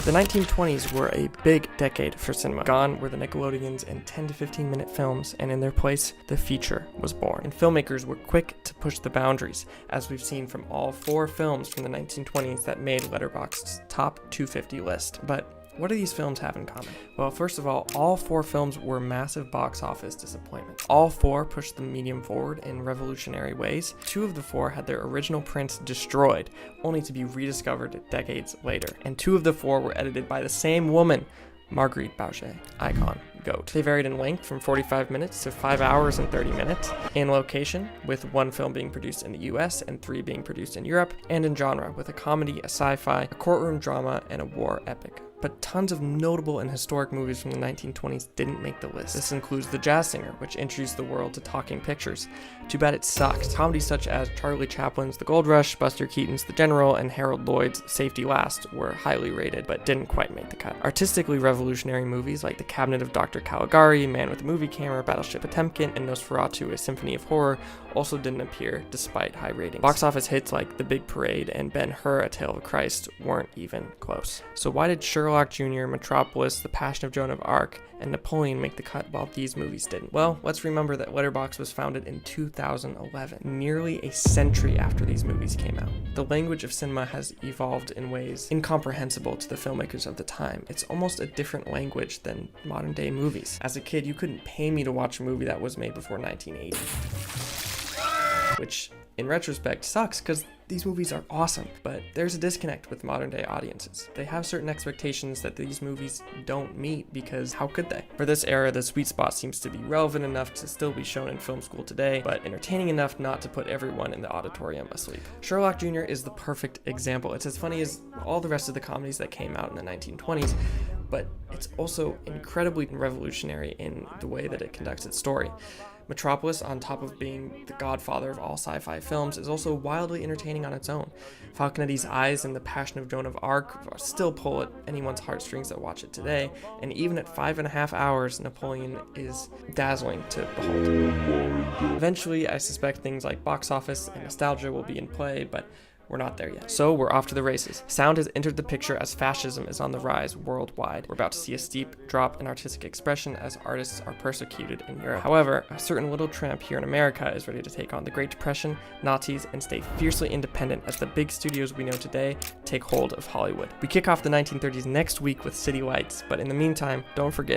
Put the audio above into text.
The 1920s were a big decade for cinema. Gone were the Nickelodeons and 10 to 15 minute films, and in their place, the feature was born. And filmmakers were quick to push the boundaries, as we've seen from all 4 films from the 1920s that made Letterboxd's top 250 list. But what do these films have in common? Well, first of all 4 films were massive box office disappointments. All 4 pushed the medium forward in revolutionary ways. 2 of the 4 had their original prints destroyed, only to be rediscovered decades later. And 2 of the 4 were edited by the same woman, Marguerite Boucher, icon, GOAT. They varied in length from 45 minutes to 5 hours and 30 minutes, in location, with 1 film being produced in the US and 3 being produced in Europe, and in genre, with a comedy, a sci-fi, a courtroom drama, and a war epic. But tons of notable and historic movies from the 1920s didn't make the list. This includes The Jazz Singer, which introduced the world to talking pictures. Too bad it sucked. Comedies such as Charlie Chaplin's The Gold Rush, Buster Keaton's The General, and Harold Lloyd's Safety Last were highly rated, but didn't quite make the cut. Artistically revolutionary movies like The Cabinet of Dr. Caligari, Man with a Movie Camera, Battleship Potemkin, and Nosferatu, A Symphony of Horror also didn't appear despite high ratings. Box office hits like The Big Parade and Ben-Hur, A Tale of Christ weren't even close. So why did Sherlock Jr., Metropolis, The Passion of Joan of Arc, and Napoleon make the cut while these movies didn't? Well, let's remember that Letterboxd was founded in 2011, nearly a century after these movies came out. The language of cinema has evolved in ways incomprehensible to the filmmakers of the time. It's almost a different language than modern day movies. As a kid, you couldn't pay me to watch a movie that was made before 1980. Which, in retrospect, sucks because these movies are awesome, but there's a disconnect with modern day audiences. They have certain expectations that these movies don't meet because how could they? For this era, the sweet spot seems to be relevant enough to still be shown in film school today, but entertaining enough not to put everyone in the auditorium asleep. Sherlock Jr. is the perfect example. It's as funny as all the rest of the comedies that came out in the 1920s, but it's also incredibly revolutionary in the way that it conducts its story. Metropolis, on top of being the godfather of all sci-fi films, is also wildly entertaining on its own. Falconetti's eyes and The Passion of Joan of Arc still pull at anyone's heartstrings that watch it today, and even at 5.5 hours, Napoleon is dazzling to behold. Eventually, I suspect things like box office and nostalgia will be in play, but we're not there yet. So we're off to the races. Sound has entered the picture as fascism is on the rise worldwide. We're about to see a steep drop in artistic expression as artists are persecuted in Europe. However, a certain little tramp here in America is ready to take on the Great Depression, Nazis, and stay fiercely independent as the big studios we know today take hold of Hollywood. We kick off the 1930s next week with City Lights, but in the meantime, don't forget,